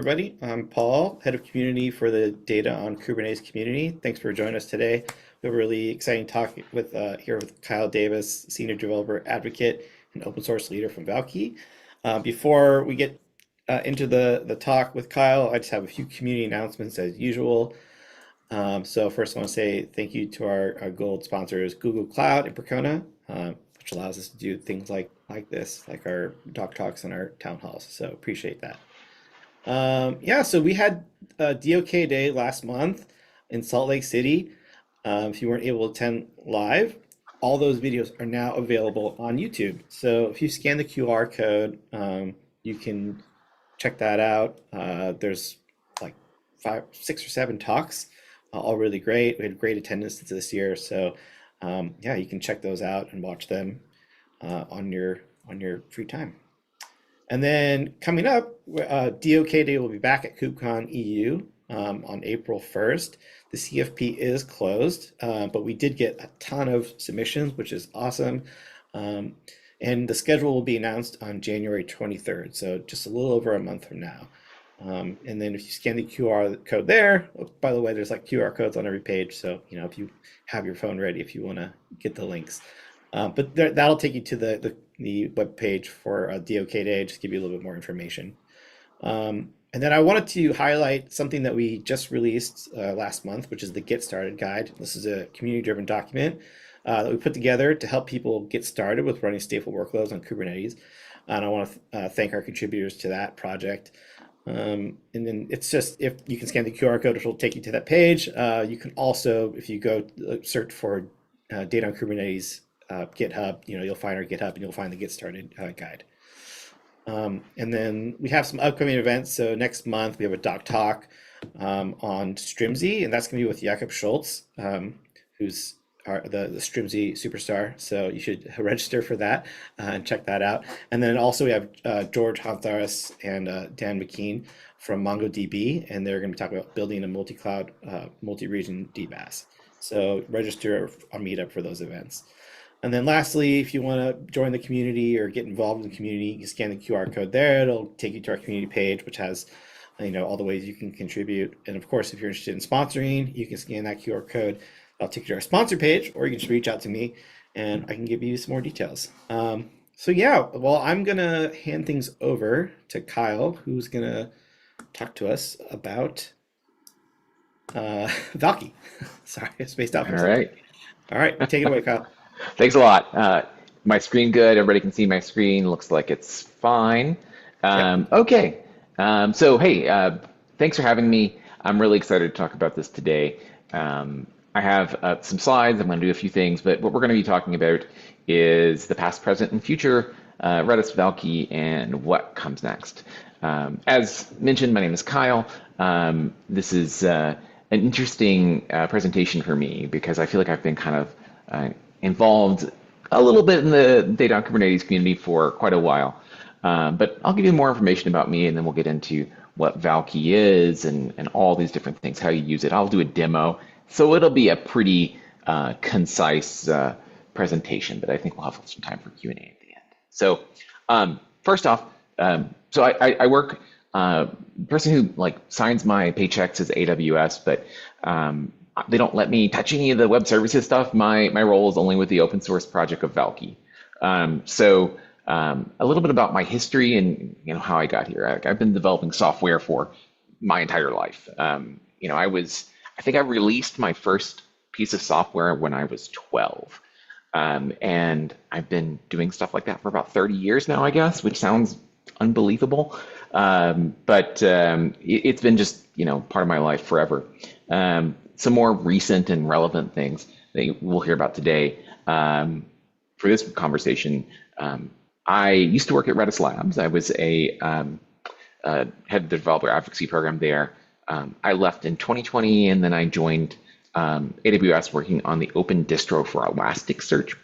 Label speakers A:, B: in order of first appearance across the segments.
A: everybody. I'm Paul, head of community for the Data on Kubernetes community. Thanks for joining us today. We have a really exciting talk with here with Kyle Davis, senior developer advocate and open source leader from Valkey. Before we get into the talk with Kyle, I just have a few community announcements as usual. So first, I want to say thank you to our gold sponsors, Google Cloud and Percona, which allows us to do things like this, like our DoK Talks and our town halls. So appreciate that. Yeah, so we had DoK Day last month in Salt Lake City. If you weren't able to attend live, all those videos are now available on YouTube. So if you scan the QR code, you can check that out. There's like 5, 6 or 7 talks, all really great. We had great attendance this year. So yeah, you can check those out and watch them on your free time. And then coming up, DoK Day will be back at KubeCon EU on April 1st. The CFP is closed, but we did get a ton of submissions, which is awesome. And the schedule will be announced on January 23rd, so just a little over a month from now. And then if you scan the QR code there, by the way, there's like QR codes on every page, so you know if you have your phone ready, if you want to get the links. But that'll take you to the web page for DoK Day, just give you a little bit more information. And then I wanted to highlight something that we just released last month, which is the Get Started Guide. This is a community-driven document that we put together to help people get started with running stateful workloads on Kubernetes. And I want to thank our contributors to that project. And then it's just, if you can scan the QR code, which will take you to that page. You can also, if you go search for Data on Kubernetes GitHub, you'll find our GitHub and you'll find the Get Started Guide. And then we have some upcoming events. So next month we have a DoK Talk on Strimzi, and that's going to be with Jakob Schultz, who's the Strimzi superstar. So you should register for that and check that out. And then also we have George Hontaris and Dan McKean from MongoDB, and they're going to be talking about building a multi-cloud, multi-region DBaaS. So register on Meetup for those events. And then lastly, if you want to join the community or get involved in the community, you scan the QR code there. It'll take you to our community page, which has all the ways you can contribute. And of course, if you're interested in sponsoring, you can scan that QR code. I'll take you to our sponsor page, or you can just reach out to me and I can give you some more details. So yeah, well, I'm going to hand things over to Kyle, who's going to talk to us about Valkey. Sorry, I spaced out for a second. All right, take it away, Kyle.
B: Thanks a lot. My screen good. Everybody can see my screen. Looks like it's fine. Okay. So hey, thanks for having me. I'm really excited to talk about this today. I have some slides. I'm going to do a few things, but what we're going to be talking about is the past, present, and future, Redis, Valkey, and what comes next. As mentioned, my name is Kyle. This is an interesting presentation for me because I feel like I've been kind of involved a little bit in the Data on Kubernetes community for quite a while. But I'll give you more information about me and then we'll get into what Valkey is and all these different things, how you use it. I'll do a demo. So it'll be a pretty concise presentation, but I think we'll have some time for Q&A at the end. So first off, so I work, the person who signs my paychecks is AWS, but they don't let me touch any of the web services stuff. My role is only with the open source project of Valkey. So a little bit about my history and how I got here. I've been developing software for my entire life. I think I released my first piece of software when I was 12. And I've been doing stuff like that for about 30 years now, I guess, which sounds unbelievable. But it's been just, part of my life forever. Some more recent and relevant things that we'll hear about today. For this conversation, I used to work at Redis Labs. I was a head of the developer advocacy program there. I left in 2020, and then I joined AWS working on the open distro for Elasticsearch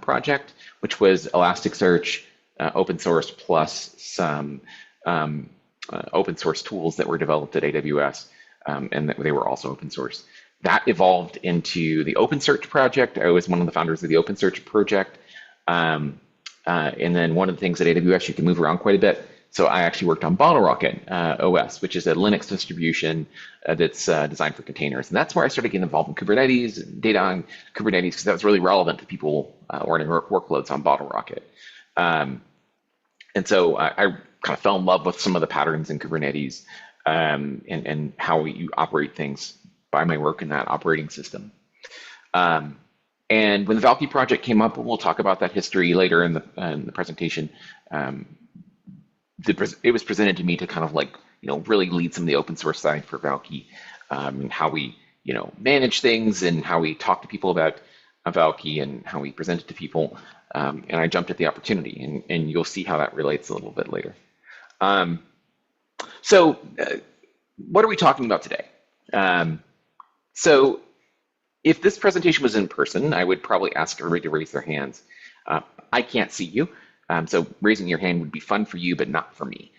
B: project, which was Elasticsearch open source plus some open source tools that were developed at AWS, and they were also open source. That evolved into the OpenSearch project. I was one of the founders of the OpenSearch project. And then one of the things at AWS, you can move around quite a bit. So I actually worked on BottleRocket OS, which is a Linux distribution that's designed for containers. And that's where I started getting involved in Kubernetes, and data on Kubernetes, because that was really relevant to people running workloads on BottleRocket. And so I kind of fell in love with some of the patterns in Kubernetes and how you operate things by my work in that operating system. And when the Valkey project came up, we'll talk about that history later in the presentation. It was presented to me to kind of like, really lead some of the open source side for Valkey, and how we, manage things and how we talk to people about Valkey and how we present it to people. And I jumped at the opportunity, and you'll see how that relates a little bit later. So what are we talking about today? So if this presentation was in person, I would probably ask everybody to raise their hands. I can't see you, so raising your hand would be fun for you, but not for me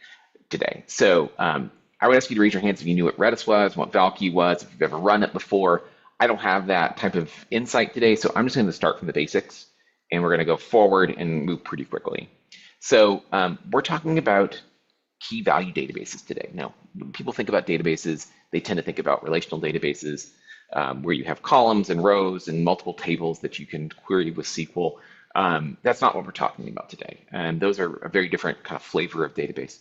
B: today. So I would ask you to raise your hands if you knew what Redis was, what Valkey was, if you've ever run it before. I don't have that type of insight today, so I'm just going to start from the basics, and we're going to go forward and move pretty quickly. So we're talking about key value databases today. Now, when people think about databases, they tend to think about relational databases, where you have columns and rows and multiple tables that you can query with SQL. That's not what we're talking about today. And those are a very different kind of flavor of database.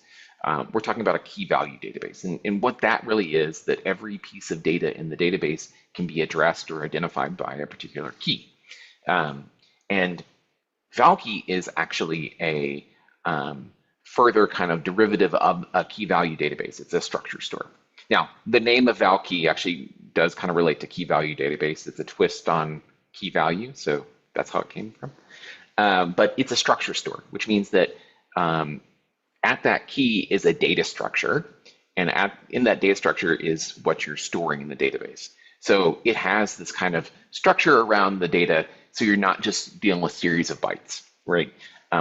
B: We're talking about a key value database. And what that really is, that every piece of data in the database can be addressed or identified by a particular key. And Valkey is actually a further kind of derivative of a key value database. It's a structure store. Now, the name of Valkey actually does kind of relate to key value database. It's a twist on key value, so that's how it came from. But it's a structure store, which means that at that key is a data structure, and in that data structure is what you're storing in the database. So it has this kind of structure around the data, so you're not just dealing with series of bytes, right?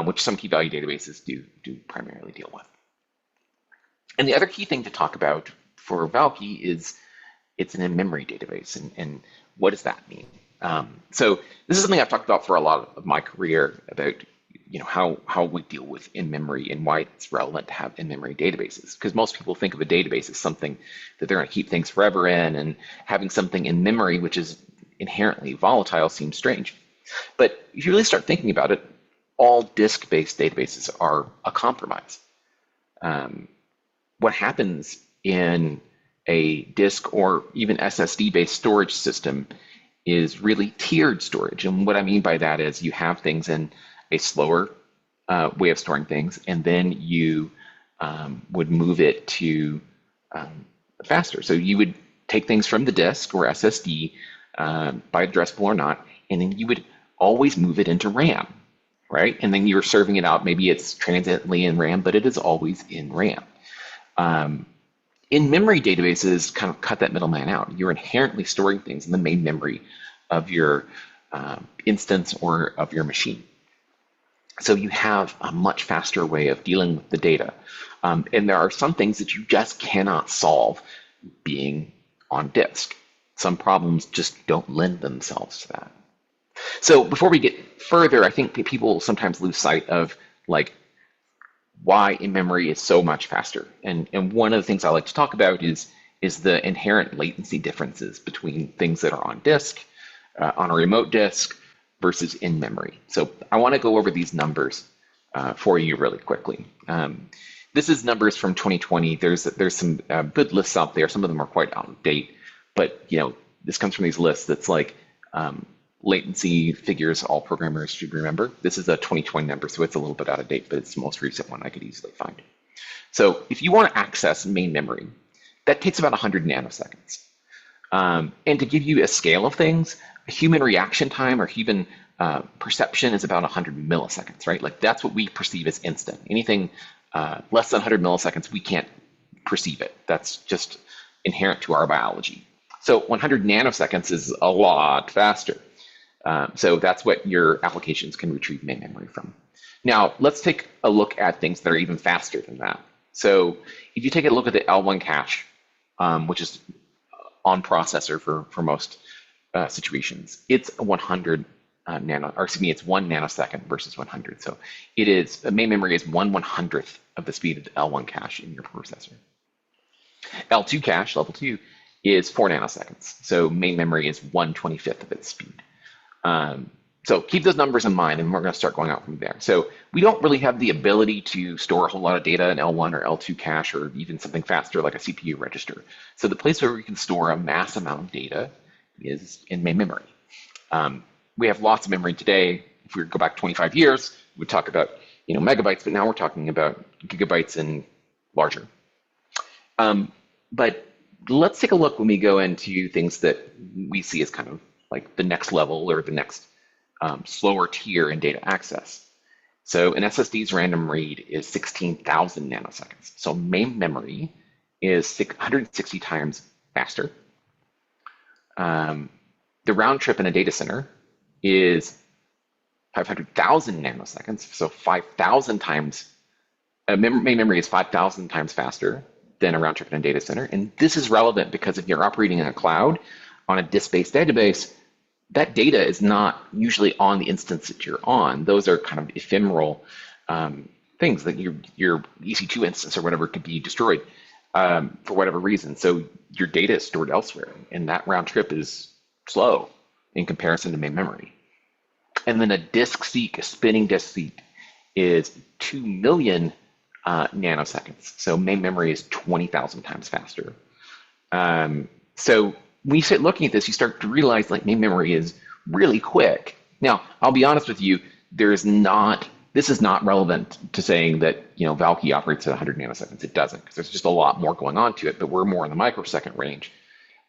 B: Which some key value databases do primarily deal with. And the other key thing to talk about for Valkey is it's an in-memory database, and what does that mean? So this is something I've talked about for a lot of my career, about how we deal with in-memory and why it's relevant to have in-memory databases. Because most people think of a database as something that they're going to keep things forever in, and having something in memory which is inherently volatile seems strange. But if you really start thinking about it, all disk-based databases are a compromise. What happens in a disk or even SSD-based storage system is really tiered storage. And what I mean by that is you have things in a slower way of storing things, and then you would move it to faster. So you would take things from the disk or SSD, by addressable or not, and then you would always move it into RAM, right? And then you're serving it out. Maybe it's transiently in RAM, but it is always in RAM. In-memory databases kind of cut that middleman out. You're inherently storing things in the main memory of your instance or of your machine. So you have a much faster way of dealing with the data. And there are some things that you just cannot solve being on disk. Some problems just don't lend themselves to that. So before we get further, I think people sometimes lose sight of like why in-memory is so much faster. And one of the things I like to talk about is the inherent latency differences between things that are on disk, on a remote disk, versus in-memory. So I want to go over these numbers for you really quickly. This is numbers from 2020. There's some good lists out there. Some of them are quite out of date, but this comes from these lists that's like latency figures all programmers should remember. This is a 2020 number, so it's a little bit out of date, but it's the most recent one I could easily find. So if you want to access main memory, that takes about 100 nanoseconds. And to give you a scale of things, a human reaction time or human perception is about 100 milliseconds, right? Like that's what we perceive as instant. Anything less than 100 milliseconds, we can't perceive it. That's just inherent to our biology. So 100 nanoseconds is a lot faster. So that's what your applications can retrieve main memory from. Now, let's take a look at things that are even faster than that. So if you take a look at the L1 cache, which is on processor for most situations, it's 100 it's 1 nanosecond versus 100. So it is, main memory is 1/100th of the speed of the L1 cache in your processor. L2 cache, level 2, is 4 nanoseconds. So main memory is 1/25th of its speed. So keep those numbers in mind, and we're going to start going out from there. So we don't really have the ability to store a whole lot of data in L1 or L2 cache, or even something faster like a CPU register. So the place where we can store a mass amount of data is in main memory. We have lots of memory today. If we go back 25 years, we'd talk about megabytes, but now we're talking about gigabytes and larger. But let's take a look when we go into things that we see as kind of like the next level or the next slower tier in data access. So an SSD's random read is 16,000 nanoseconds. So main memory is 160 times faster. The round trip in a data center is 500,000 nanoseconds. So 5,000 times, main memory is 5,000 times faster than a round trip in a data center. And this is relevant because if you're operating in a cloud on a disk-based database, that data is not usually on the instance that you're on. Those are kind of ephemeral things that your EC2 instance or whatever could be destroyed for whatever reason. So your data is stored elsewhere, and that round trip is slow in comparison to main memory. And then a disk seek, a spinning disk seek, is 2 million nanoseconds. So main memory is 20,000 times faster. So when you start looking at this, you start to realize like main memory is really quick. Now, I'll be honest with you, this is not relevant to saying that Valkey operates at 100 nanoseconds. It doesn't, because there's just a lot more going on to it, but we're more in the microsecond range.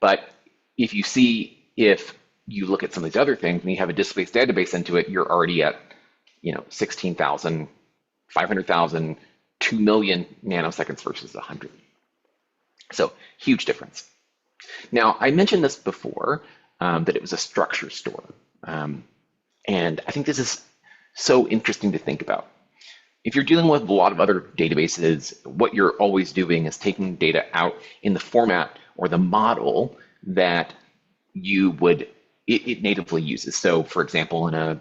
B: But if you look at some of these other things and you have a disk-based database into it, you're already at 16,000, 500,000, 2 million nanoseconds versus 100. So huge difference. Now, I mentioned this before, that it was a structure store. And I think this is so interesting to think about. If you're dealing with a lot of other databases, what you're always doing is taking data out in the format or the model that it natively uses. So for example, in a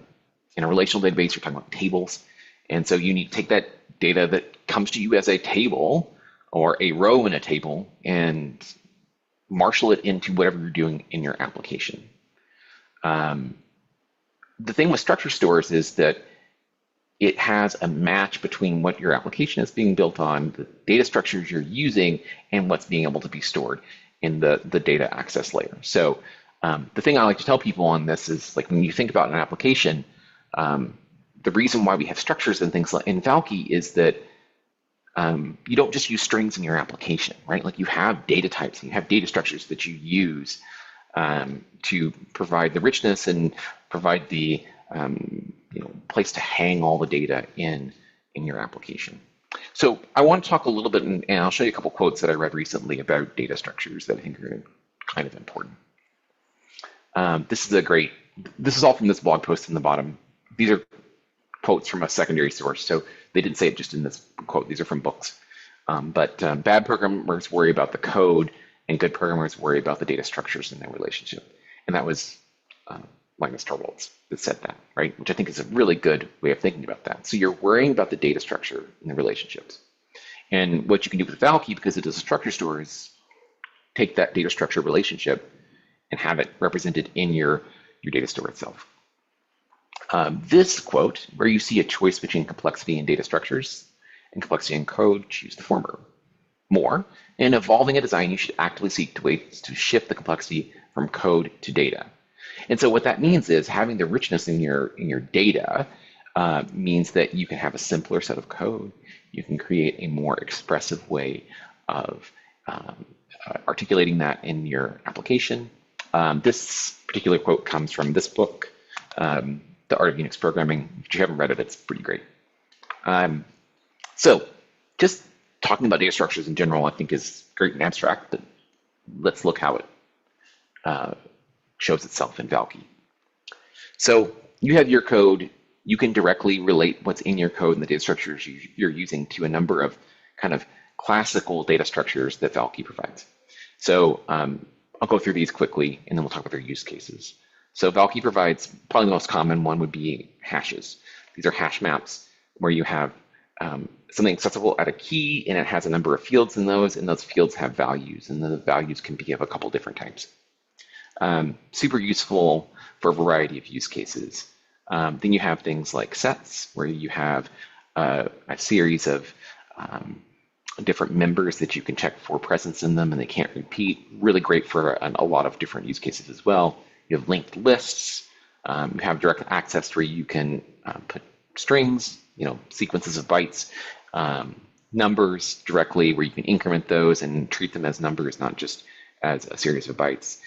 B: relational database, you're talking about tables. And so you need to take that data that comes to you as a table or a row in a table and marshal it into whatever you're doing in your application. The thing with structure stores is that it has a match between what your application is being built on, the data structures you're using, and what's being able to be stored in the data access layer. So the thing I like to tell people on this is, like, when you think about an application, the reason why we have structures and things like in Valkey is that you don't just use strings in your application, right? Like, you have data types, and you have data structures that you use to provide the richness and provide the place to hang all the data in your application. So I want to talk a little bit, and I'll show you a couple quotes that I read recently about data structures that I think are kind of important. This is all from this blog post in the bottom. These are quotes from a secondary source, so they didn't say it just in this quote. These are from books. But bad programmers worry about the code, and good programmers worry about the data structures in their relationship. And that was Linus Torvalds that said that, right? Which I think is a really good way of thinking about that. So you're worrying about the data structure and the relationships. And what you can do with Valkey, because it is a structure store, is take that data structure relationship and have it represented in your data store itself. This quote, where you see a choice between complexity in data structures and complexity in code, choose the former. More, in evolving a design, you should actively seek ways to shift the complexity from code to data. And so what that means is having the richness in your data means that you can have a simpler set of code. You can create a more expressive way of articulating that in your application. This particular quote comes from this book, The Art of Unix Programming. If you haven't read it, it's pretty great. So just talking about data structures in general, I think, is great and abstract, but let's look how it shows itself in Valkey. So you have your code. You can directly relate what's in your code and the data structures you're using to a number of kind of classical data structures that Valkey provides. So I'll go through these quickly, and then we'll talk about their use cases. So Valkey provides, probably the most common one would be hashes. These are hash maps where you have something accessible at a key, and it has a number of fields in those, and those fields have values, and the values can be of a couple different types. Super useful for a variety of use cases. Then you have things like sets, where you have a series of different members that you can check for presence in them and they can't repeat. Really great for a lot of different use cases as well. You have linked lists. You have direct access where you can put strings, sequences of bytes, numbers directly where you can increment those and treat them as numbers, not just as a series of bytes.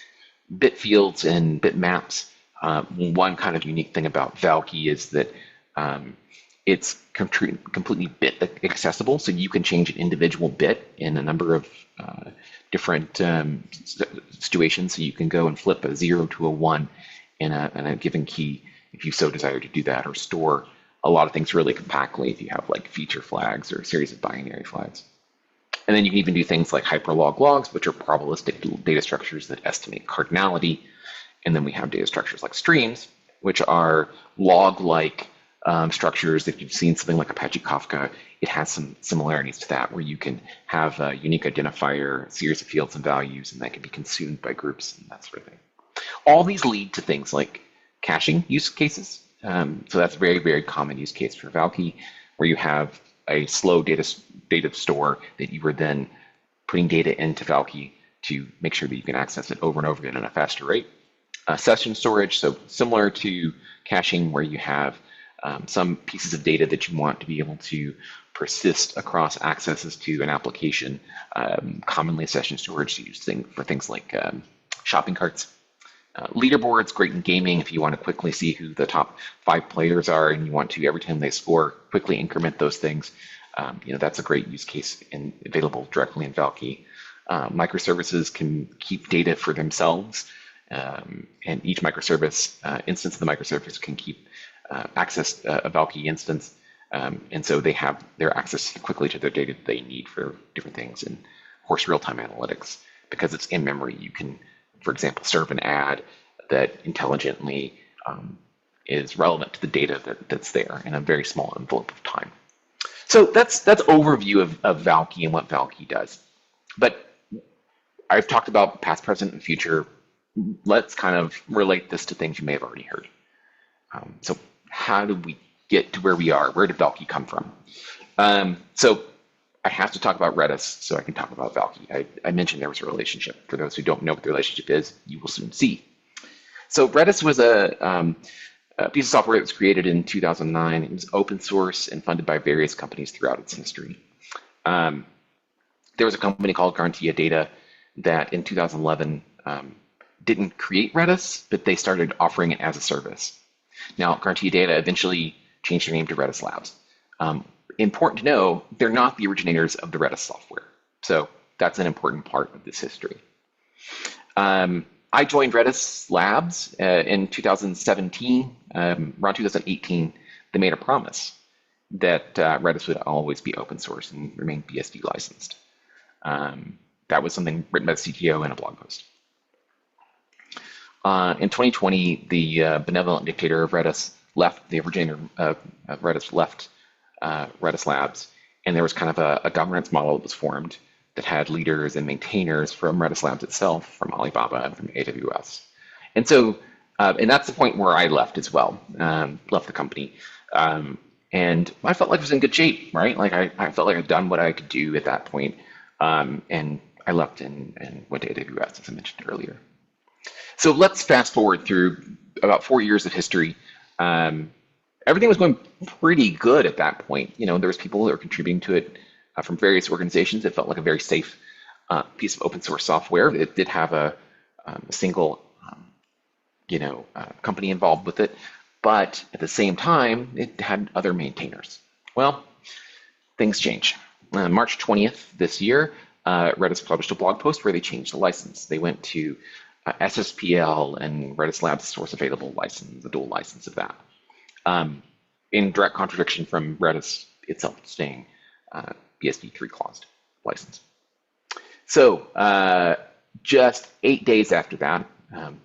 B: Bit fields and bit maps. One kind of unique thing about Valkey is that it's completely bit accessible, so you can change an individual bit in a number of different situations. So you can go and flip a 0 to a 1 in a given key if you so desire to do that, or store a lot of things really compactly if you have like feature flags or a series of binary flags. And then you can even do things like hyperlog logs, which are probabilistic data structures that estimate cardinality. And then we have data structures like streams, which are log-like structures. If you've seen something like Apache Kafka, it has some similarities to that, where you can have a unique identifier, a series of fields and values, and that can be consumed by groups and that sort of thing. All these lead to things like caching use cases. So that's a very, very common use case for Valkey, where you have a slow data store that you are then putting data into Valkey to make sure that you can access it over and over again at a faster rate. Session storage, so similar to caching, where you have some pieces of data that you want to be able to persist across accesses to an application. Commonly session storage is used for things like shopping carts. Leaderboards, great in gaming if you want to quickly see who the top 5 players are and you want to, every time they score, quickly increment those things. That's a great use case and available directly in Valkey. Microservices can keep data for themselves, and each microservice instance of the microservice can keep access a Valkey instance, and so they have their access quickly to their data that they need for different things. And of course, real-time analytics, because it's in memory, you can, for example, serve an ad that intelligently is relevant to the data that's there in a very small envelope of time. So that's overview of Valkey and what Valkey does. But I've talked about past, present, and future. Let's kind of relate this to things you may have already heard. So how did we get to where we are? Where did Valkey come from? So I have to talk about Redis so I can talk about Valkey. I mentioned there was a relationship. For those who don't know what the relationship is, you will soon see. So Redis was a piece of software that was created in 2009. It was open source and funded by various companies throughout its history. There was a company called Garantia Data that in 2011 didn't create Redis, but they started offering it as a service. Now, Garantia Data eventually changed their name to Redis Labs. Important to know, they're not the originators of the Redis software. So that's an important part of this history. I joined Redis Labs in 2017. Around 2018, they made a promise that Redis would always be open source and remain BSD licensed. That was something written by the CTO in a blog post. In 2020, the benevolent dictator of Redis left, the originator of Redis left Redis Labs, and there was kind of a governance model that was formed that had leaders and maintainers from Redis Labs itself, from Alibaba and from AWS. And so, and that's the point where I left as well, left the company. And I felt like I was in good shape, right? Like I felt like I'd done what I could do at that point. And I left and went to AWS, as I mentioned earlier. So let's fast forward through about 4 years of history. Everything was going pretty good at that point. There was people that were contributing to it from various organizations. It felt like a very safe piece of open source software. It did have a single, company involved with it, but at the same time, it had other maintainers. Well, things change. March 20th this year, Redis published a blog post where they changed the license. They went to SSPL and Redis Labs source available license, the dual license of that, in direct contradiction from Redis itself staying BSD 3 claused license. So just 8 days after that,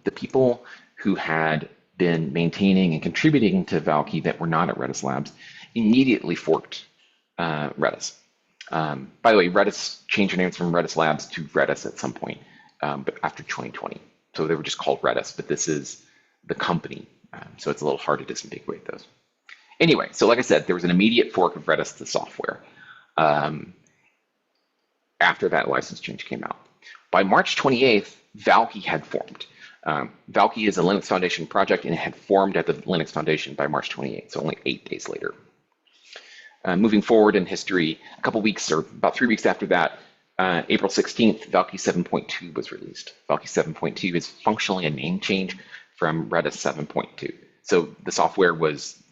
B: the people who had been maintaining and contributing to Valkey that were not at Redis Labs immediately forked Redis. By the way, Redis changed their names from Redis Labs to Redis at some point, but after 2020. So they were just called Redis, but this is the company. So it's a little hard to disambiguate those. Anyway, so like I said, there was an immediate fork of Redis to software after that license change came out. By March 28th, Valkey had formed. Valkey is a Linux Foundation project, and it had formed at the Linux Foundation by March 28th, so only 8 days later. Moving forward in history, a couple weeks or about 3 weeks after that, April 16th, Valkey 7.2 was released. Valkey 7.2 is functionally a name change from Redis 7.2. So the software was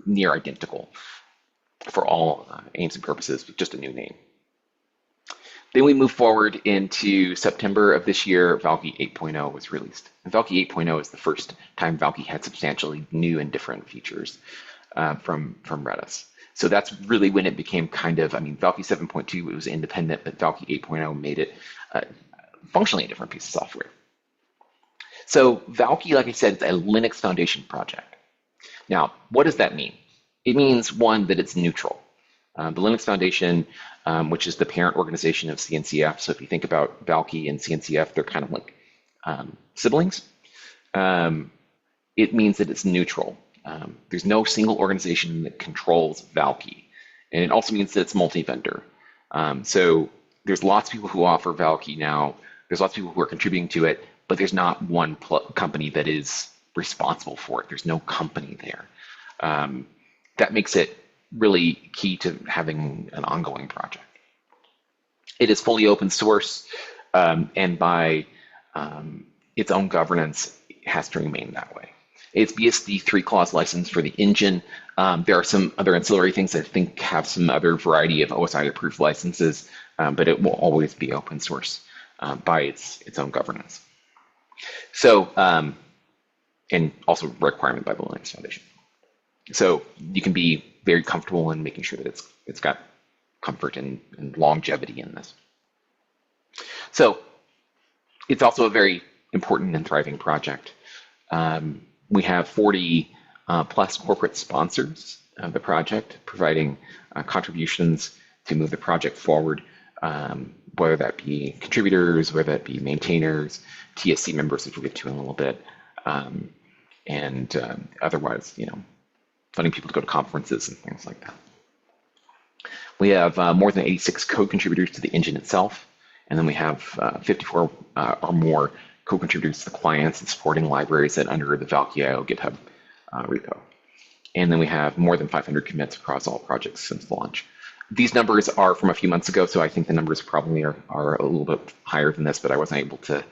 B: near identical for all aims and purposes, with just a new name. Then we move forward into September of this year, Valkey 8.0 was released. And Valkey 8.0 is the first time Valkey had substantially new and different features from Redis. So that's really when it became kind of, Valkey 7.2, it was independent, but Valkey 8.0 made it functionally a different piece of software. So Valkey, like I said, it's a Linux Foundation project. Now, what does that mean? It means, one, that it's neutral. The Linux Foundation, which is the parent organization of CNCF, so if you think about Valkey and CNCF, they're kind of like siblings. It means that it's neutral. There's no single organization that controls Valkey. And it also means that it's multi-vendor. So there's lots of people who offer Valkey now. There's lots of people who are contributing to it, but there's not one company that is responsible for it. There's no company there. That makes it really key to having an ongoing project. It is fully open source, and by its own governance, it has to remain that way. It's BSD 3-clause license for the engine. There are some other ancillary things that I think have some other variety of OSI-approved licenses, but it will always be open source by its own governance. So, and also requirement by the Linux Foundation. So you can be very comfortable in making sure that it's got comfort and longevity in this. So it's also a very important and thriving project. We have 40 plus corporate sponsors of the project, providing contributions to move the project forward, whether that be contributors, whether that be maintainers, TSC members, which we'll get to in a little bit, and otherwise, funding people to go to conferences and things like that. We have more than 86 code contributors to the engine itself, and then we have 54 or more co-contributors to the clients and supporting libraries that under the Valkey.io GitHub repo. And then we have more than 500 commits across all projects since launch. These numbers are from a few months ago, so I think the numbers probably are a little bit higher than this, but I wasn't able to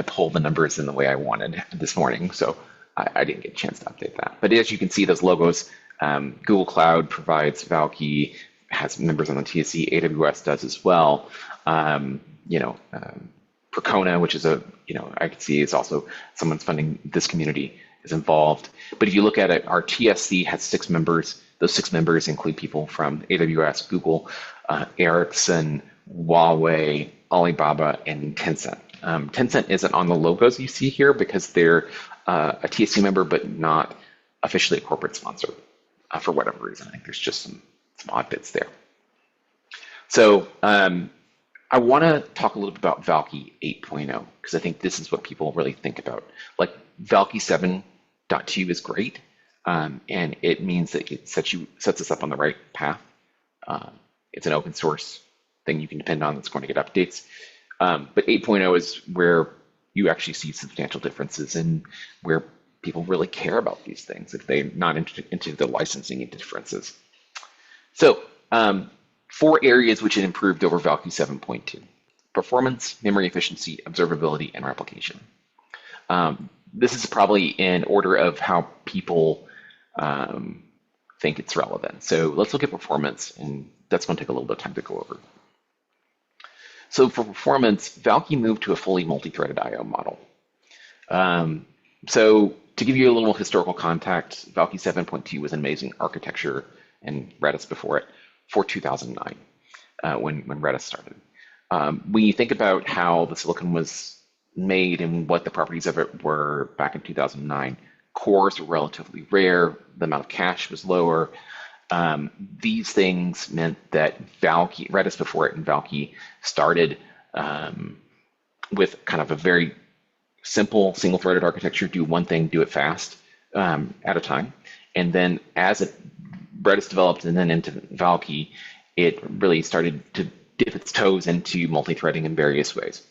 B: pull the numbers in the way I wanted this morning, so I didn't get a chance to update that. But as you can see, those logos, Google Cloud provides Valkey, has members on the TSC, AWS does as well. Percona, which is I can see is also someone's funding this community, is involved. But if you look at it, our TSC has 6 members. Those 6 members include people from AWS, Google, Ericsson, Huawei, Alibaba, and Tencent. Tencent isn't on the logos you see here because they're a TSC member, but not officially a corporate sponsor for whatever reason. I think there's just some odd bits there. So I want to talk a little bit about Valkey 8.0 because I think this is what people really think about. Like Valkey 7.2 is great, and it means that it sets us up on the right path. It's an open source thing you can depend on that's going to get updates. But 8.0 is where you actually see substantial differences and where people really care about these things if they're not into the licensing differences. So 4 areas which it improved over Valkey 7.2: performance, memory efficiency, observability, and replication. This is probably in order of how people think it's relevant. So let's look at performance, and that's going to take a little bit of time to go over. So for performance, Valkey moved to a fully multi-threaded I/O model. So to give you a little historical context, Valkey 7.2 was an amazing architecture, and Redis before it, for 2009, when Redis started. When you think about how the silicon was made and what the properties of it were back in 2009, cores were relatively rare, the amount of cache was lower, These things meant that Valkey, Redis before it and Valkey started with kind of a very simple single-threaded architecture, do one thing, do it fast at a time. And then as Redis developed and then into Valkey, it really started to dip its toes into multi-threading in various ways.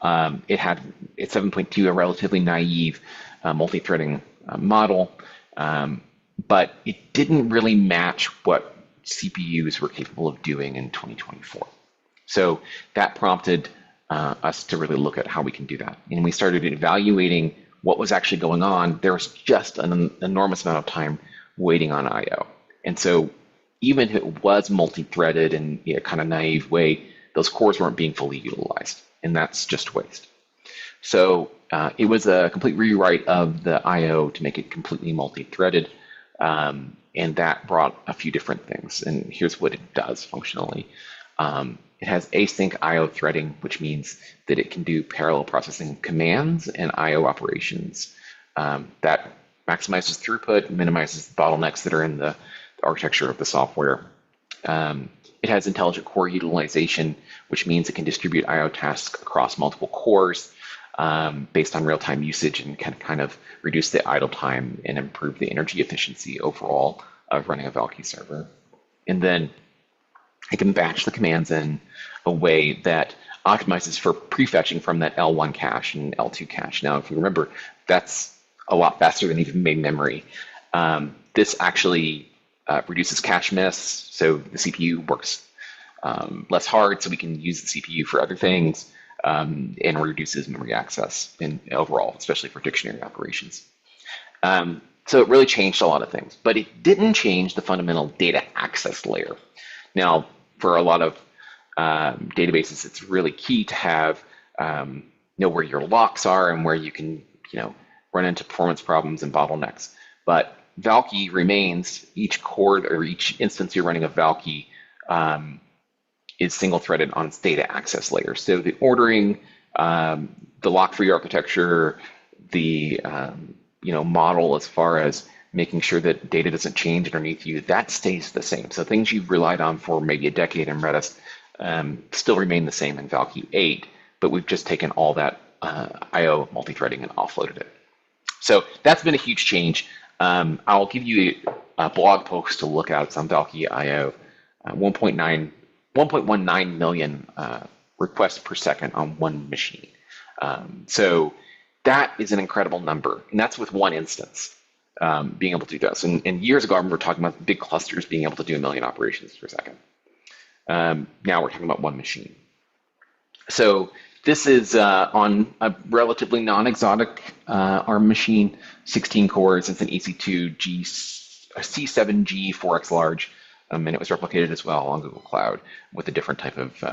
B: It had at 7.2 a relatively naive multi-threading model, but it didn't really match what CPUs were capable of doing in 2024. So that prompted us to really look at how we can do that. And we started evaluating what was actually going on. There was just an enormous amount of time waiting on I/O. And so even if it was multi-threaded in a kind of naive way, those cores weren't being fully utilized, and that's just waste. So it was a complete rewrite of the I/O to make it completely multi-threaded, and that brought a few different things. And here's what it does functionally. It has async I/O threading, which means that it can do parallel processing commands and I/O operations. That maximizes throughput, minimizes the bottlenecks that are in the architecture of the software. It has intelligent core utilization, which means it can distribute I/O tasks across multiple cores based on real-time usage and can kind of reduce the idle time and improve the energy efficiency overall of running a Valkey server. And then it can batch the commands in a way that optimizes for prefetching from that L1 cache and L2 cache. Now, if you remember, that's a lot faster than even main memory. This actually reduces cache miss, so the CPU works less hard, so we can use the CPU for other things, and reduces memory access in overall, especially for dictionary operations. So it really changed a lot of things, but it didn't change the fundamental data access layer. Now, for a lot of databases, it's really key to have know where your locks are and where you can run into performance problems and bottlenecks. But Valkey remains, each core or each instance you're running of Valkey is single-threaded on its data access layer. So the ordering, the lock-free architecture, the model as far as making sure that data doesn't change underneath you, that stays the same. So things you've relied on for maybe a decade in Redis still remain the same in Valkey 8, but we've just taken all that I/O multi-threading and offloaded it. So that's been a huge change. I'll give you a blog post to look at. It's on Valkey I/O, 1.19 million requests per second on one machine. So that is an incredible number, and that's with one instance being able to do this. And years ago, I remember talking about big clusters being able to do 1 million operations per second. Now we're talking about one machine. So this is on a relatively non-exotic ARM machine, 16 cores. It's an EC2 C7G 4X large, and it was replicated as well on Google Cloud with a different type of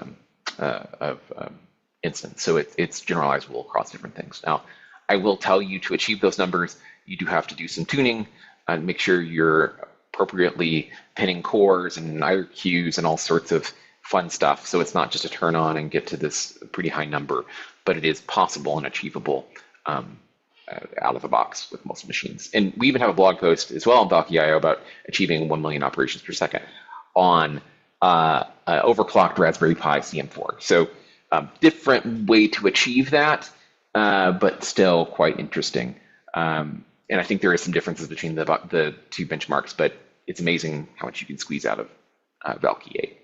B: instance. So it's generalizable across different things. Now, I will tell you to achieve those numbers, you do have to do some tuning and make sure you're appropriately pinning cores and IR queues and all sorts of fun stuff. So it's not just a turn on and get to this pretty high number, but it is possible and achievable out of the box with most machines. And we even have a blog post as well on Valkey.io about achieving 1 million operations per second on overclocked Raspberry Pi CM4. So different way to achieve that, but still quite interesting. And I think there is some differences between the two benchmarks, but it's amazing how much you can squeeze out of Valkey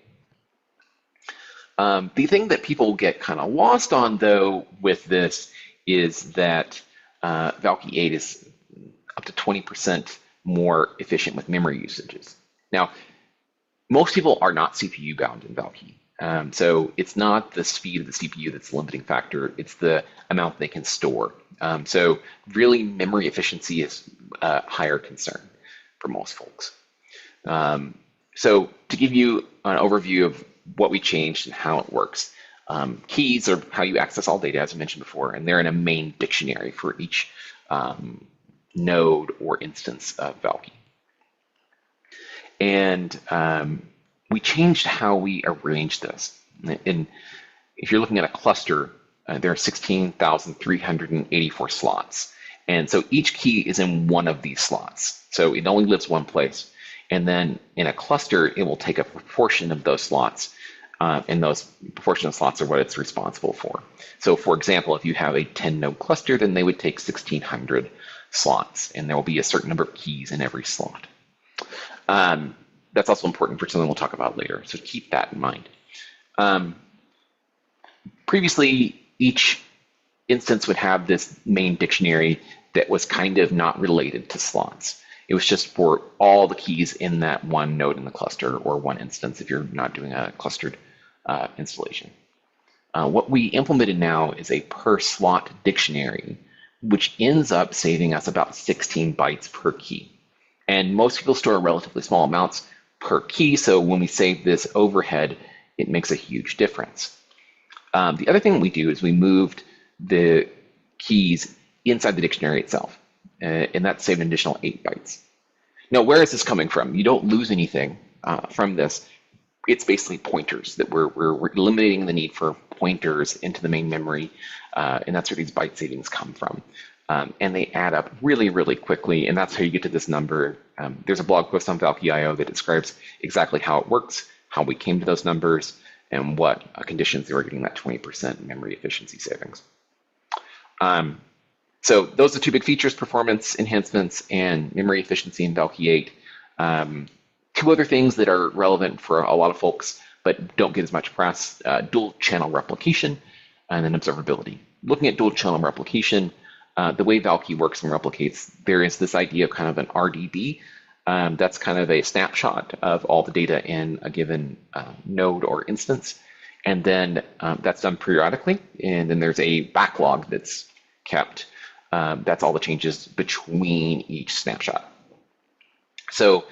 B: 8. The thing that people get kind of lost on, though, with this is that Valkey 8 is up to 20% more efficient with memory usages. Now, most people are not CPU bound in Valkey. So it's not the speed of the CPU that's the limiting factor, it's the amount they can store. So really memory efficiency is a higher concern for most folks. So to give you an overview of what we changed and how it works, keys are how you access all data, as I mentioned before, and they're in a main dictionary for each node or instance of Valkey. And we changed how we arrange this. And if you're looking at a cluster, there are 16,384 slots. And so each key is in one of these slots. So it only lives one place. And then in a cluster, it will take a proportion of those slots, and those proportion of slots are what it's responsible for. So for example, if you have a 10 node cluster, then they would take 1,600 slots, and there will be a certain number of keys in every slot. That's also important for something we'll talk about later, so keep that in mind. Previously, each instance would have this main dictionary that was kind of not related to slots. It was just for all the keys in that one node in the cluster, or one instance if you're not doing a clustered installation. What we implemented now is a per slot dictionary, which ends up saving us about 16 bytes per key. And most people store relatively small amounts per key, so when we save this overhead, it makes a huge difference. The other thing we do is we moved the keys inside the dictionary itself, and that saved an additional 8 bytes. Now, where is this coming from? You don't lose anything from this. It's basically pointers that we're eliminating the need for pointers into the main memory, and that's where these byte savings come from. And they add up really, really quickly, and that's how you get to this number. There's a blog post on Valkey.io that describes exactly how it works, how we came to those numbers, and what conditions they were getting that 20% memory efficiency savings. So those are two big features: performance enhancements and memory efficiency in Valkey 8. Two other things that are relevant for a lot of folks but don't get as much press: dual channel replication and then observability. Looking at dual channel replication, the way Valkey works and replicates, there is this idea of kind of an RDB. That's kind of a snapshot of all the data in a given node or instance. And then that's done periodically. And then there's a backlog that's kept. That's all the changes between each snapshot. So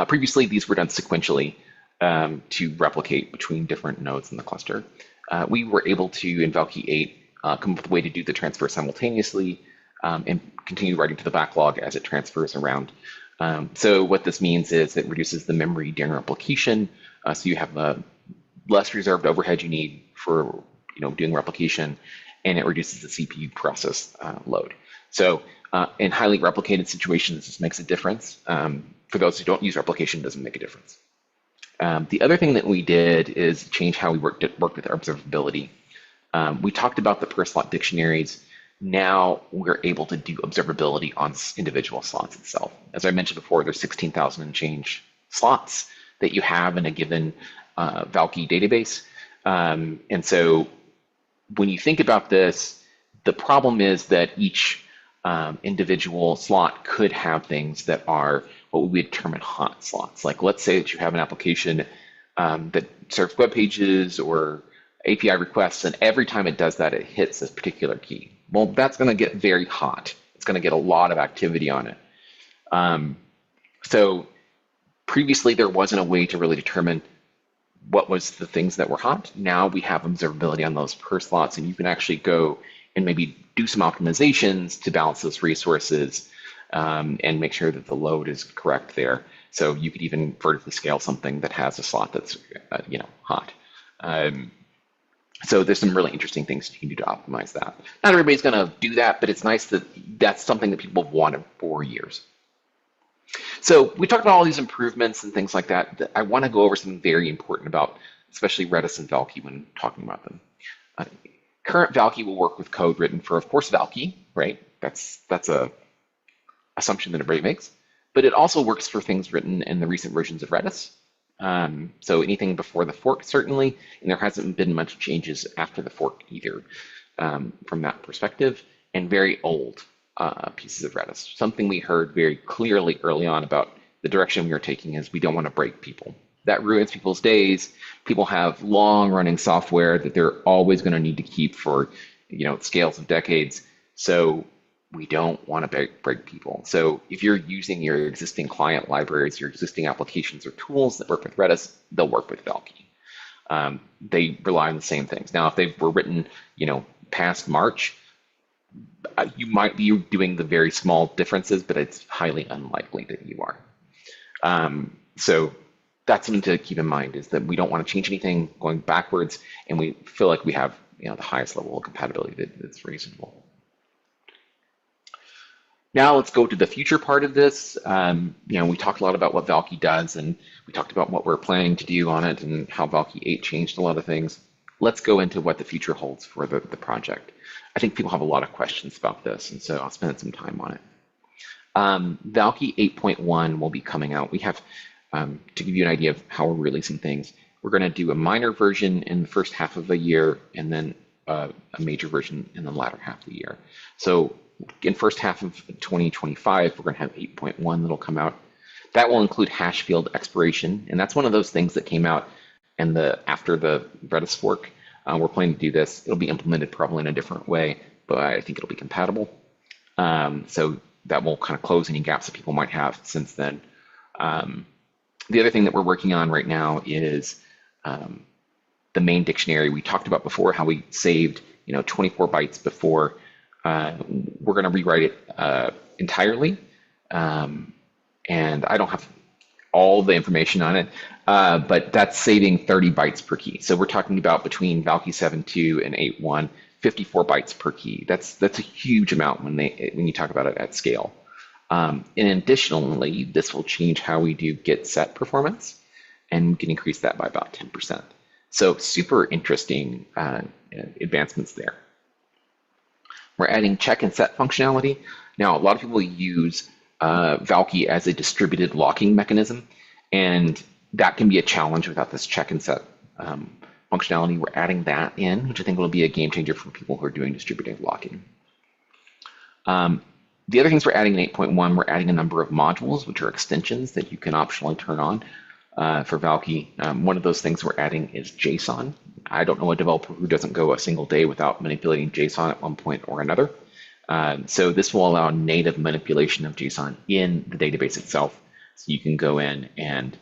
B: previously, these were done sequentially to replicate between different nodes in the cluster. We were able to, in Valkey 8, come up with a way to do the transfer simultaneously and continue writing to the backlog as it transfers around. So what this means is it reduces the memory during replication, so you have less reserved overhead you need for doing replication, and it reduces the CPU process load. So in highly replicated situations, this makes a difference. For those who don't use replication, it doesn't make a difference. The other thing that we did is change how we worked with our observability. We talked about the per slot dictionaries. Now we're able to do observability on individual slots itself. As I mentioned before, there's 16,000 and change slots that you have in a given Valkey database. And so when you think about this, the problem is that each individual slot could have things that are what we would determine hot slots. Like, let's say that you have an application that serves web pages or API requests, and every time it does that, it hits a particular key. Well, that's going to get very hot. It's going to get a lot of activity on it. So previously, there wasn't a way to really determine what was the things that were hot. Now we have observability on those per slots, and you can actually go and maybe do some optimizations to balance those resources and make sure that the load is correct there. So you could even vertically scale something that has a slot that's hot. So there's some really interesting things you can do to optimize that. Not everybody's going to do that, but it's nice that that's something that people have wanted for years. So we talked about all these improvements and things like that. I want to go over something very important about, especially Redis and Valkey when talking about them. Current Valkey will work with code written for, of course, Valkey, right? That's a assumption that everybody makes. But it also works for things written in the recent versions of Redis. So anything before the fork, certainly, and there hasn't been much changes after the fork either from that perspective, and very old pieces of Redis. Something we heard very clearly early on about the direction we were taking is we don't want to break people. That ruins people's days. People have long-running software that they're always going to need to keep for scales of decades. So we don't want to break people. So if you're using your existing client libraries, your existing applications or tools that work with Redis, they'll work with Valkey. They rely on the same things. Now, if they were written, past March, you might be doing the very small differences, but it's highly unlikely that you are. So that's something to keep in mind, is that we don't want to change anything going backwards, and we feel like we have the highest level of compatibility that's reasonable. Now let's go to the future part of this. We talked a lot about what Valkey does, and we talked about what we're planning to do on it and how Valkey 8 changed a lot of things. Let's go into what the future holds for the project. I think people have a lot of questions about this, and so I'll spend some time on it. Valkey 8.1 will be coming out. We have, to give you an idea of how we're releasing things, we're going to do a minor version in the first half of the year, and then a major version in the latter half of the year. So in first half of 2025, we're going to have 8.1 that'll come out. That will include hash field expiration, and that's one of those things that came out after the Redis fork. We're planning to do this. It'll be implemented probably in a different way, but I think it'll be compatible. So that will kind of close any gaps that people might have since then. The other thing that we're working on right now is the main dictionary. We talked about before how we saved 24 bytes before. We're going to rewrite it entirely, and I don't have all the information on it, but that's saving 30 bytes per key. So we're talking about between Valkey 7.2 and 8.1, 54 bytes per key. That's a huge amount when you talk about it at scale. And additionally, this will change how we do get set performance, and we can increase that by about 10%. So super interesting advancements there. We're adding check and set functionality. Now, a lot of people use Valkey as a distributed locking mechanism, and that can be a challenge without this check and set functionality. We're adding that in, which I think will be a game changer for people who are doing distributed locking. The other things we're adding in 8.1, we're adding a number of modules, which are extensions that you can optionally turn on for Valkey. One of those things we're adding is JSON. I don't know a developer who doesn't go a single day without manipulating JSON at one point or another. So this will allow native manipulation of JSON in the database itself. So you can go in and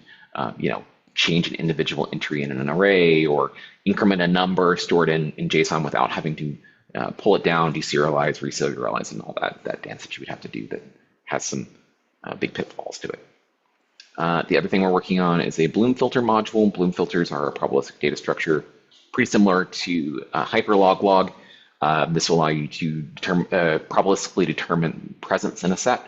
B: change an individual entry in an array or increment a number stored in JSON without having to pull it down, deserialize, reserialize, and all that dance that you would have to do that has some big pitfalls to it. The other thing we're working on is a Bloom filter module. Bloom filters are a probabilistic data structure, pretty similar to hyperlog. This will allow you to probabilistically determine presence in a set.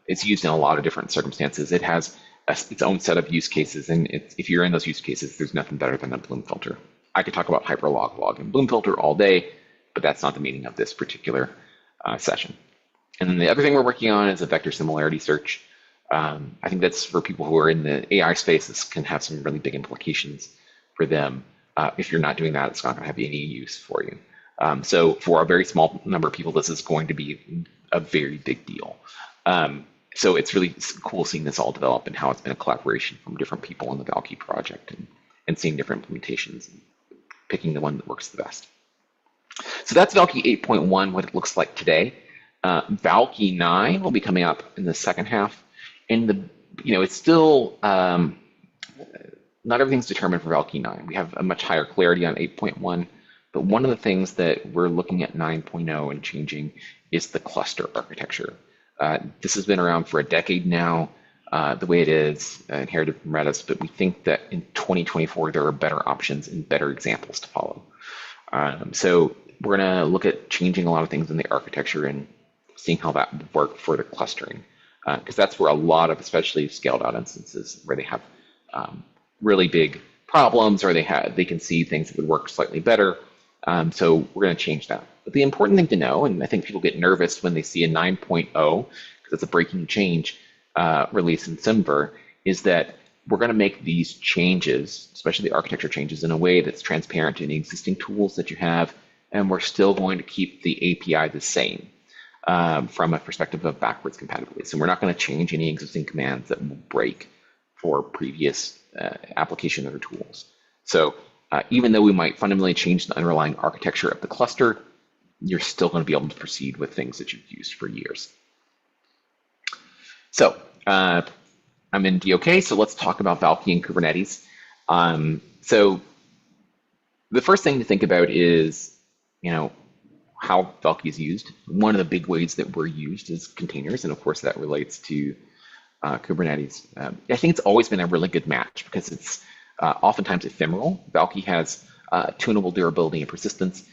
B: It's used in a lot of different circumstances. It has its own set of use cases, and if you're in those use cases, there's nothing better than a Bloom filter. I could talk about hyperlog and Bloom filter all day, but that's not the meaning of this particular session. And then the other thing we're working on is a vector similarity search. I think that's for people who are in the AI space. This can have some really big implications for them. If you're not doing that, it's not going to have any use for you. So for a very small number of people, this is going to be a very big deal. So it's really cool seeing this all develop and how it's been a collaboration from different people in the Valkey project and seeing different implementations and picking the one that works the best. So that's Valkey 8.1, what it looks like today. Valkey 9 will be coming up in the second half. And it's still, not everything's determined for Valkey 9. We have a much higher clarity on 8.1, but one of the things that we're looking at 9.0 and changing is the cluster architecture. This has been around for a decade now, the way it is, inherited from Redis, but we think that in 2024, there are better options and better examples to follow. So we're going to look at changing a lot of things in the architecture and seeing how that would work for the clustering, because that's where a lot of, especially scaled out instances, where they have really big problems or they can see things that would work slightly better. So we're going to change that. But the important thing to know, and I think people get nervous when they see a 9.0, because it's a breaking change release in Simver, is that we're going to make these changes, especially the architecture changes, in a way that's transparent in the existing tools that you have, and we're still going to keep the API the same from a perspective of backwards compatibility. So we're not going to change any existing commands that will break for previous applications or tools. So even though we might fundamentally change the underlying architecture of the cluster, you're still going to be able to proceed with things that you've used for years. So I'm in DoK, so let's talk about Valkey and Kubernetes. So the first thing to think about is, how Valkey is used. One of the big ways that we're used is containers, and of course that relates to Kubernetes. I think it's always been a really good match because it's oftentimes ephemeral. Valkey has tunable durability and persistence.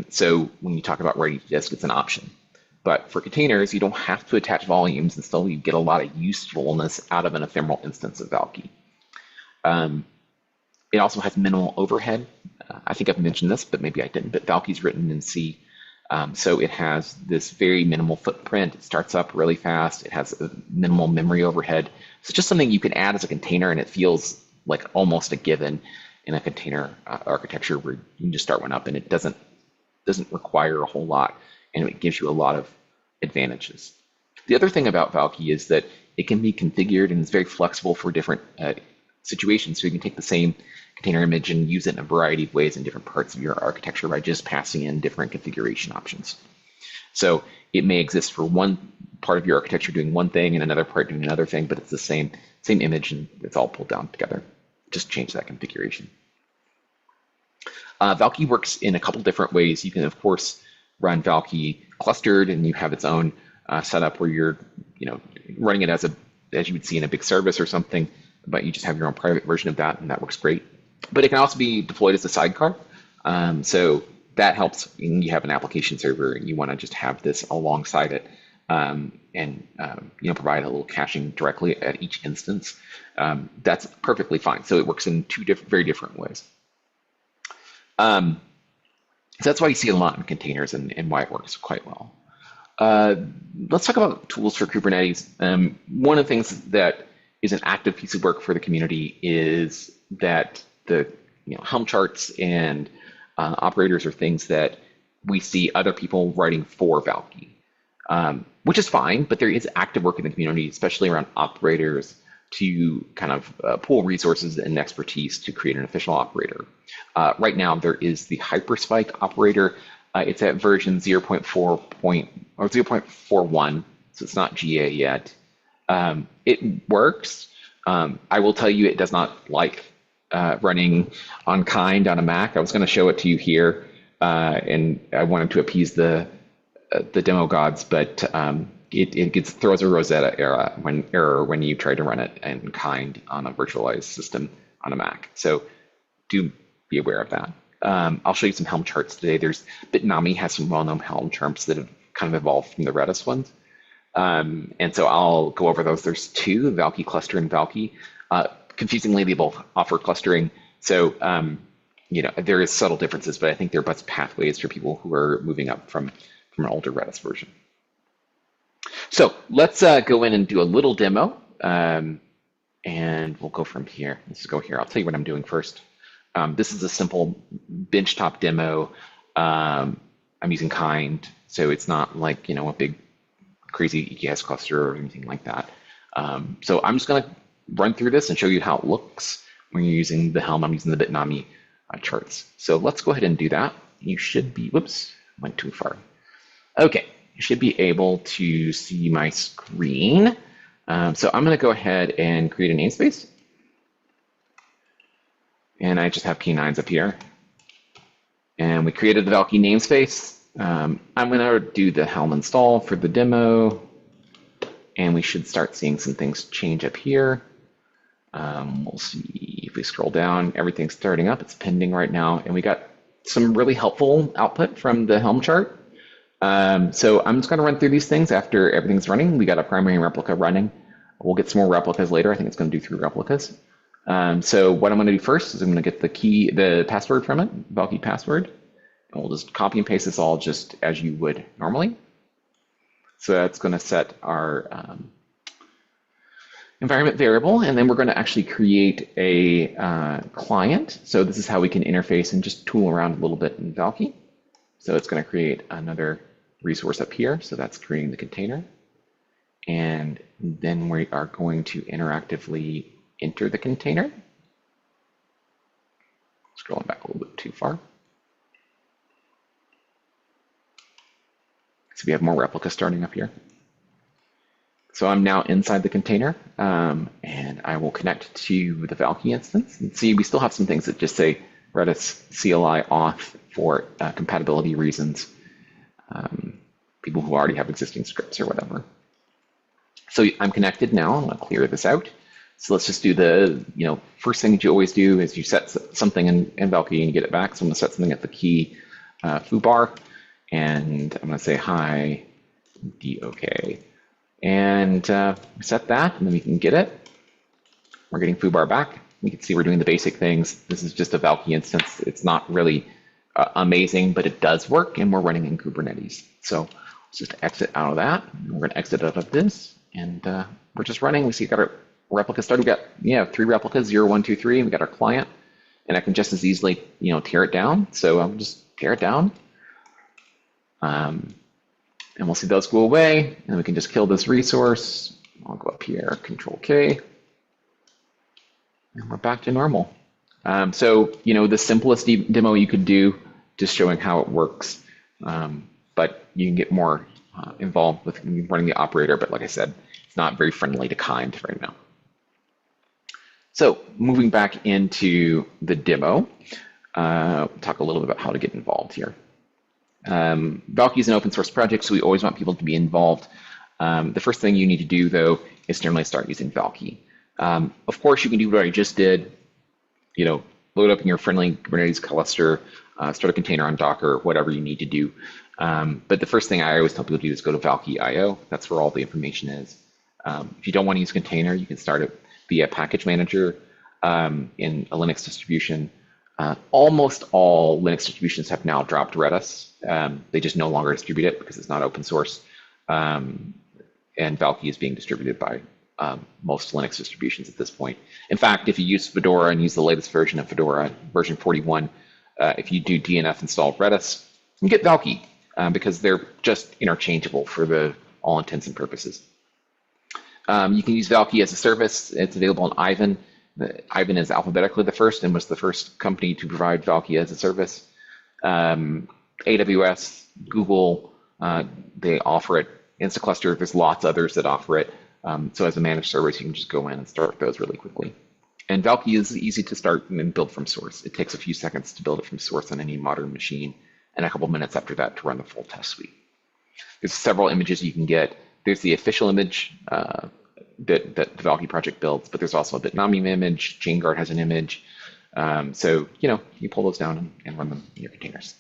B: So when you talk about ready to disk, it's an option. But for containers, you don't have to attach volumes, and still you get a lot of usefulness out of an ephemeral instance of Valkey. It also has minimal overhead. I think I've mentioned this, but maybe I didn't. But Valkey's written in C, so it has this very minimal footprint. It starts up really fast. It has a minimal memory overhead. So just something you can add as a container, and it feels like almost a given in a container architecture where you can just start one up, and it doesn't require a whole lot, and it gives you a lot of advantages. The other thing about Valkey is that it can be configured and it's very flexible for different situations. So you can take the same container image and use it in a variety of ways in different parts of your architecture by just passing in different configuration options. So it may exist for one part of your architecture doing one thing and another part doing another thing, but it's the same image and it's all pulled down together. Just change that configuration. Valkey works in a couple different ways. You can, of course, run Valkey clustered, and you have its own setup where you're, running it as you would see in a big service or something, but you just have your own private version of that, and that works great. But it can also be deployed as a sidecar. So that helps when you have an application server and you want to just have this alongside it, and provide a little caching directly at each instance. That's perfectly fine. So it works in two very different ways. So that's why you see it a lot in containers and why it works quite well. Let's talk about tools for Kubernetes. One of the things that is an active piece of work for the community is that the Helm charts and operators are things that we see other people writing for Valkey, which is fine, but there is active work in the community, especially around operators, to kind of pool resources and expertise to create an official operator. Right now, there is the Hyperspike operator. It's at version 0.41, so it's not GA yet. It works. I will tell you, it does not like running on kind on a Mac. I was going to show it to you here, and I wanted to appease the demo gods, but it throws a Rosetta error when you try to run it in kind on a virtualized system on a Mac. So do be aware of that. I'll show you some Helm charts today. Bitnami has some well-known Helm charts that have kind of evolved from the Redis ones. And so I'll go over those. There's two, Valkey Cluster and Valkey. Confusingly, they both offer clustering. So, there is subtle differences, but I think they're best pathways for people who are moving up from an older Redis version. So let's go in and do a little demo, and we'll go from here. Let's go here. I'll tell you what I'm doing first. This is a simple benchtop demo. I'm using kind, so it's not like a big crazy EKS cluster or anything like that. So I'm just going to run through this and show you how it looks when you're using the Helm. I'm using the Bitnami charts. So let's go ahead and do that. You should be, whoops, went too far. Okay, you should be able to see my screen. So I'm going to go ahead and create a namespace. And I just have P9s up here. And we created the Valkey namespace. I'm going to do the Helm install for the demo. And we should start seeing some things change up here. We'll see if we scroll down, everything's starting up. It's pending right now. And we got some really helpful output from the Helm chart. So I'm just going to run through these things after everything's running. We got a primary replica running. We'll get some more replicas later. I think it's going to do 3 replicas. So what I'm going to do first is I'm going to get the password from it, Valkey password. And we'll just copy and paste this all just as you would normally. So that's going to set our environment variable, and then we're going to actually create a client. So this is how we can interface and just tool around a little bit in Valkey. So it's going to create another resource up here. So that's creating the container. And then we are going to interactively enter the container. Scrolling back a little bit too far. So we have more replicas starting up here. So I'm now inside the container, and I will connect to the Valkey instance. And see, we still have some things that just say Redis CLI auth for compatibility reasons. People who already have existing scripts or whatever. So I'm connected now. I'm going to clear this out. So let's just do the, first thing that you always do is you set something in Valkey and you get it back. So I'm going to set something at the key foo bar, and I'm going to say hi DoK. And set that, and then we can get it. We're getting foobar back. We can see we're doing the basic things. This is just a Valkey instance. It's not really amazing, but it does work, and we're running in Kubernetes. So let's just exit out of that. We're going to exit out of this, and we're just running. We see we got our replica started. We got 3 replicas, 0, 1, 2, 3. And we got our client, and I can just as easily tear it down. So I'll just tear it down, and we'll see those go away, and we can just kill this resource. I'll go up here, Control K. And we're back to normal. So, the simplest demo you could do, just showing how it works. But you can get more involved with running the operator. But like I said, it's not very friendly to kind right now. So moving back into the demo, talk a little bit about how to get involved here. Valkey is an open source project, so we always want people to be involved. The first thing you need to do, though, is generally start using Valkey. Of course, you can do what I just did, load up in your friendly Kubernetes cluster, start a container on Docker, whatever you need to do. But the first thing I always tell people to do is go to Valkey.io. That's where all the information is. If you don't want to use a container, you can start it via package manager in a Linux distribution. Almost all Linux distributions have now dropped Redis. They just no longer distribute it because it's not open source. And Valkey is being distributed by most Linux distributions at this point. In fact, if you use Fedora and use the latest version of Fedora, version 41, if you do DNF install Redis, you get Valkey because they're just interchangeable for all intents and purposes. You can use Valkey as a service. It's available on Ivan. Ivan is alphabetically the first and was the first company to provide Valkey as a service. AWS, Google, they offer it. Instacluster, there's lots others that offer it. So as a managed service, you can just go in and start those really quickly. And Valkey is easy to start and build from source. It takes a few seconds to build it from source on any modern machine, and a couple minutes after that to run the full test suite. There's several images you can get. There's the official image that the Valkey project builds, but there's also a Bitnami image. ChainGuard has an image. So, you pull those down and run them in your containers.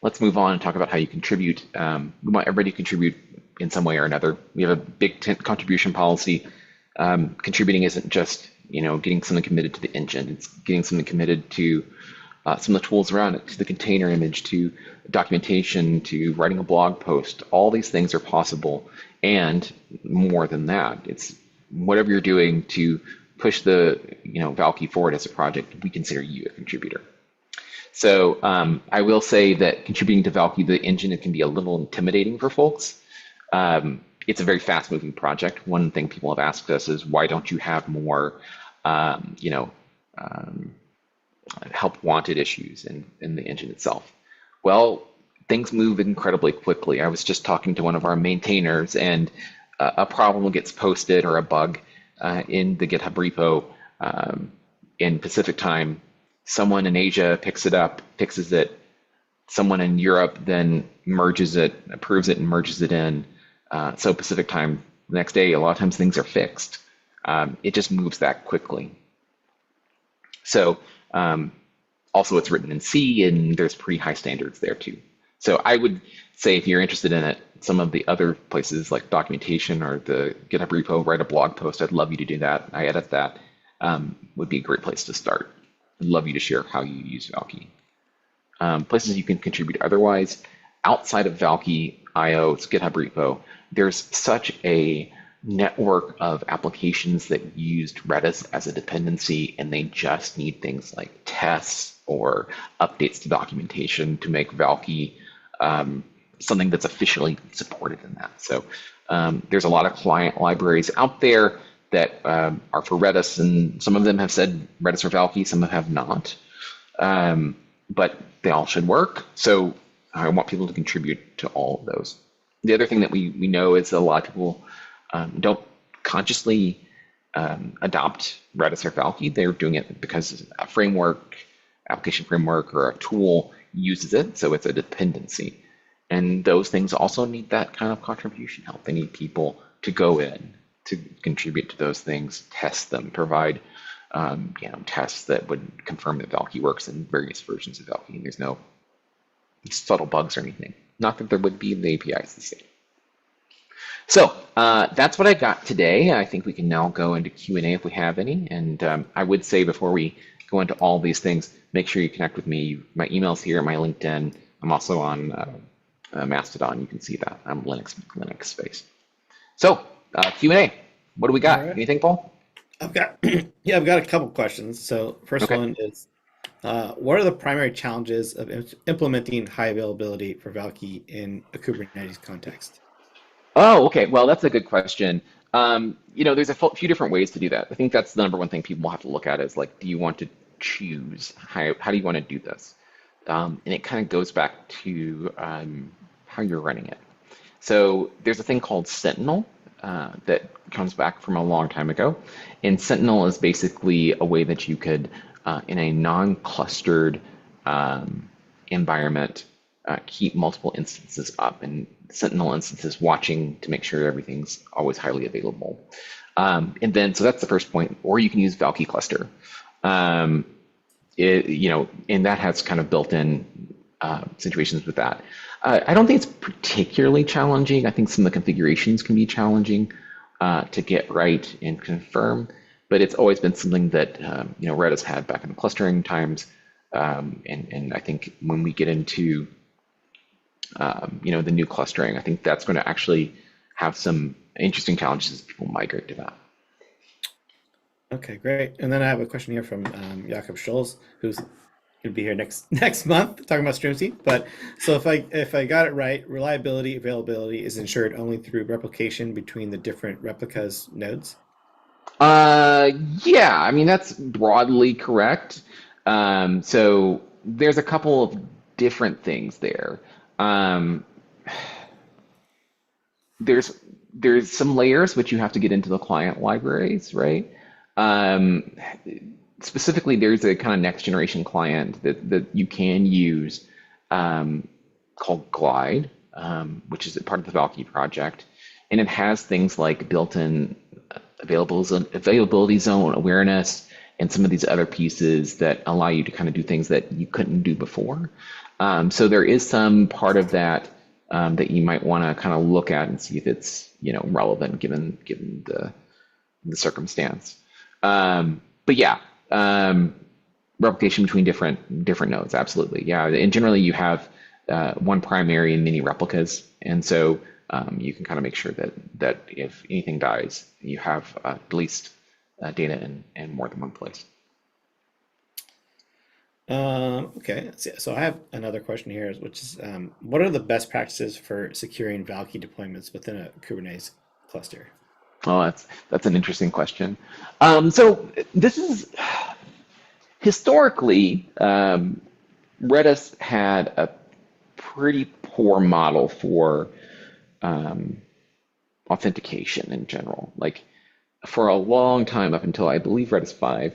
B: Let's move on and talk about how you contribute. We want everybody to contribute in some way or another. We have a big contribution policy. Contributing isn't just getting something committed to the engine. It's getting something committed to some of the tools around it, to the container image, to documentation, to writing a blog post. All these things are possible, and more than that, it's whatever you're doing to push the Valkey forward as a project. We consider you a contributor. So I will say that contributing to Valkey, the engine, it can be a little intimidating for folks. It's a very fast-moving project. One thing people have asked us is, why don't you have more, help wanted issues in the engine itself? Well, things move incredibly quickly. I was just talking to one of our maintainers, and a problem gets posted or a bug in the GitHub repo in Pacific time. Someone in Asia picks it up, fixes it. Someone in Europe then merges it, approves it, and merges it in. So Pacific time, the next day, a lot of times things are fixed. It just moves that quickly. So also it's written in C, and there's pretty high standards there too. So I would say if you're interested in it, some of the other places like documentation or the GitHub repo, write a blog post. I'd love you to do that. I edit that. Would be a great place to start. I'd love you to share how you use Valkey. Places you can contribute otherwise, outside of Valkey.io's GitHub repo, there's such a network of applications that used Redis as a dependency, and they just need things like tests or updates to documentation to make Valkey something that's officially supported in that. So there's a lot of client libraries out there that are for Redis, and some of them have said Redis or Valkey, some have not. But they all should work. So I want people to contribute to all of those. The other thing that we know is that a lot of people don't consciously adopt Redis or Valkey. They're doing it because a framework, application framework, or a tool uses it, so it's a dependency. And those things also need that kind of contribution help. They need people to go in, to contribute to those things, test them, provide tests that would confirm that Valkey works in various versions of Valkey. There's no subtle bugs or anything. Not that there would be, the API is the same. So that's what I got today. I think we can now go into Q&A if we have any. And I would say before we go into all these things, make sure you connect with me. My email's here, my LinkedIn. I'm also on Mastodon. You can see that. I'm Linux space. So Q&A. What do we got?
A: All right.
B: Anything, Paul?
A: I've got I've got a couple questions. So first
B: Okay.
A: one is, what are the primary challenges of implementing high availability for Valkey in a Kubernetes context?
B: Oh, okay. Well, that's a good question. There's a few different ways to do that. I think that's the number one thing people have to look at is like, do you want to choose? How do you want to do this? And it kind of goes back to how you're running it. So there's a thing called Sentinel that comes back from a long time ago. And Sentinel is basically a way that you could, in a non-clustered environment, keep multiple instances up and Sentinel instances watching to make sure everything's always highly available. So that's the first point. Or you can use Valkey cluster. And that has kind of built-in situations with that. I don't think it's particularly challenging. I think some of the configurations can be challenging to get right and confirm, but it's always been something that Redis had back in the clustering times. And I think when we get into the new clustering, I think that's going to actually have some interesting challenges as people migrate to that.
A: Okay, great. And then I have a question here from Jakob Scholz, who's going to be here next month talking about StreamSeed. But so if I got it right, reliability availability is ensured only through replication between the different replicas nodes.
B: Yeah, I mean that's broadly correct. So there's a couple of different things there. Um, there's some layers which you have to get into the client libraries, right? Um, Specifically, there's a kind of next generation client that you can use called Glide, which is a part of the Valkey project, and it has things like built-in availability zone awareness and some of these other pieces that allow you to kind of do things that you couldn't do before. So there is some part of that that you might want to kind of look at and see if it's relevant given the circumstance. But yeah, replication between different nodes, absolutely. Yeah, and generally you have one primary and many replicas, and so you can kind of make sure that if anything dies, you have at least data in more than one place.
A: Okay, so I have another question here, which is, what are the best practices for securing Valkey deployments within a Kubernetes cluster?
B: Oh, that's an interesting question. So this is historically, Redis had a pretty poor model for authentication in general. Like for a long time, up until I believe Redis 5,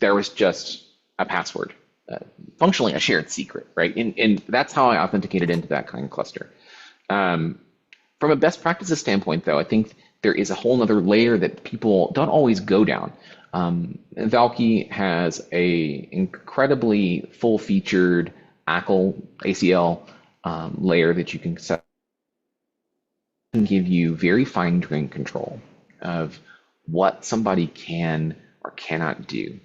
B: there was just a password, functionally a shared secret, right? And that's how I authenticated into that kind of cluster. From a best practices standpoint, though, I think there is a whole other layer that people don't always go down. Valkey has a incredibly full-featured ACL layer that you can set and give you very fine-grained control of what somebody can or cannot do.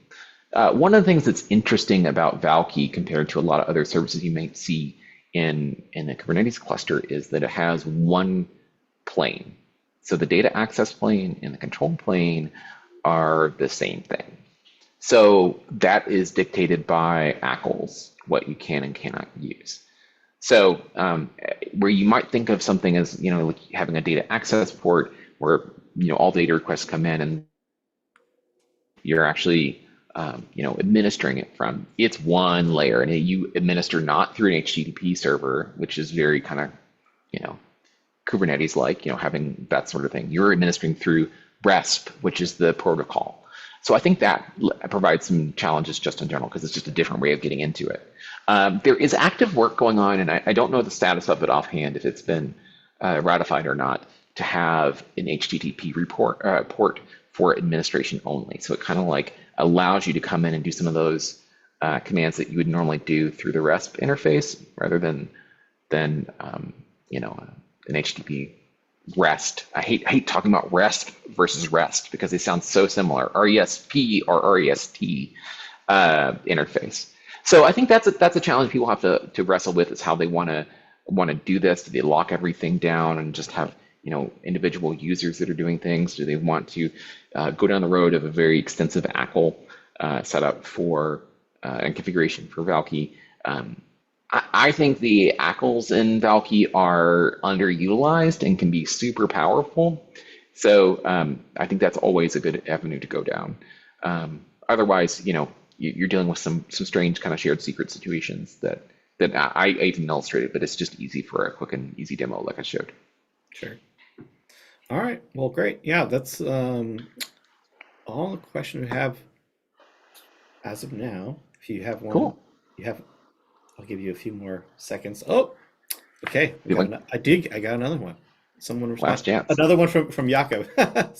B: One of the things that's interesting about Valkey compared to a lot of other services you might see in a Kubernetes cluster is that it has one plane. So the data access plane and the control plane are the same thing. So that is dictated by ACLs, what you can and cannot use. So where you might think of something as like having a data access port where all data requests come in and you're actually administering it from, it's one layer, and you administer not through an HTTP server, which is very kind of Kubernetes like, having that sort of thing. You're administering through RESP, which is the protocol. So I think that provides some challenges just in general because it's just a different way of getting into it. There is active work going on, and I don't know the status of it offhand, if it's been ratified or not, to have an HTTP port for administration only. So it kind of like allows you to come in and do some of those commands that you would normally do through the RESP interface rather than than an HTTP REST. I hate talking about REST versus REST because they sound so similar. RESP or REST interface. So I think that's a challenge people have to wrestle with, is how they want to do this. Do they lock everything down and just have individual users that are doing things? Do they want to go down the road of a very extensive ACL setup for and configuration for Valkey? I think the ACLs in Valkey are underutilized and can be super powerful. So I think that's always a good avenue to go down. Otherwise, you're dealing with some strange kind of shared secret situations that I even illustrated, but it's just easy for a quick and easy demo like I showed.
A: Sure. All right. Well, great. Yeah, that's all the questions we have as of now. If you have one,
B: Cool.
A: I'll give you a few more seconds. Oh, okay. I got another one. Someone responded.
B: Last chance.
A: Another one from Jakob.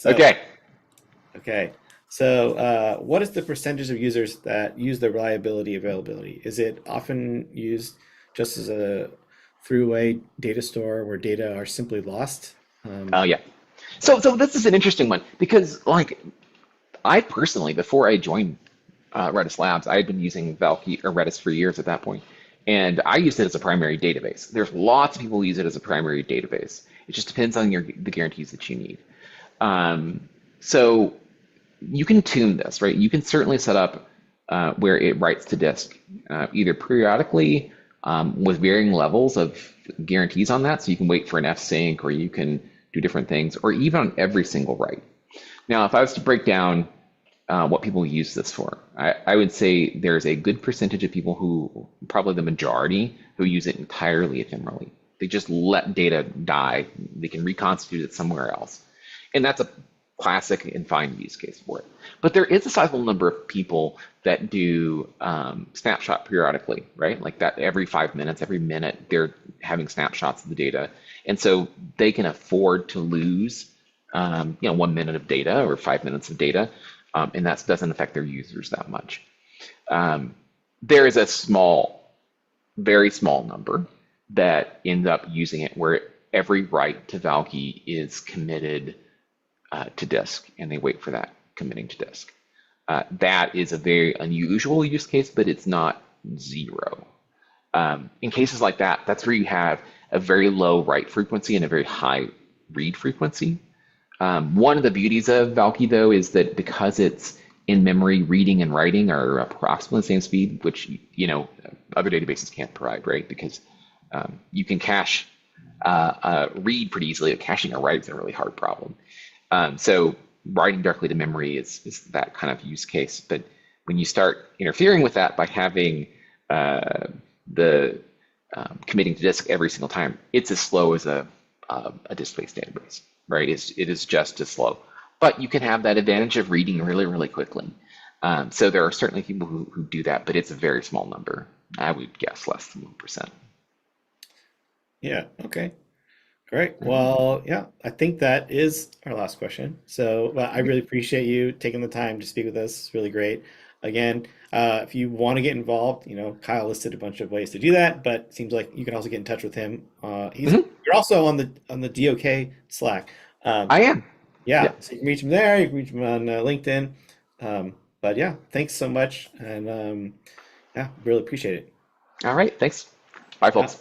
A: Okay. So what is the percentage of users that use the reliability availability? Is it often used just as a throughway data store where data are simply lost?
B: Yeah. So this is an interesting one because, I personally, before I joined Redis Labs, I had been using Valkey or Redis for years at that point, and I used it as a primary database. There's lots of people who use it as a primary database. It just depends on the guarantees that you need. So you can tune this, right? You can certainly set up where it writes to disk, either periodically with varying levels of guarantees on that. So you can wait for an fsync, or you can do different things, or even on every single write. Now, if I was to break down what people use this for, I would say there's a good percentage of people who, probably the majority, who use it entirely ephemerally. They just let data die. They can reconstitute it somewhere else. And that's a classic and fine use case for it. But there is a sizable number of people that do snapshot periodically, right? Like that every 5 minutes, every minute, they're having snapshots of the data. And so they can afford to lose 1 minute of data or 5 minutes of data. And that doesn't affect their users that much. There is a very small number that end up using it where every write to Valkey is committed to disk, and they wait for that committing to disk. That is a very unusual use case, but it's not zero. In cases like that, that's where you have a very low write frequency and a very high read frequency. One of the beauties of Valkey, though, is that because it's in memory, reading and writing are approximately the same speed, which other databases can't provide, right? Because you can cache read pretty easily. Caching a write is a really hard problem. So writing directly to memory is that kind of use case. But when you start interfering with that by having the committing to disk every single time, it's as slow as a disk-based database, right? It is just as slow. But you can have that advantage of reading really, really quickly. So there are certainly people who do that, but it's a very small number. I would guess less than 1%.
A: Yeah, okay. Great. Well, yeah, I think that is our last question. So I really appreciate you taking the time to speak with us. It's really great. Again, if you want to get involved, Kyle listed a bunch of ways to do that, but it seems like you can also get in touch with him. You're also on the DoK Slack.
B: I am.
A: Yeah, so you can reach him there. You can reach him on LinkedIn. But yeah, thanks so much, and yeah, really appreciate it.
B: All right, thanks. Bye, folks.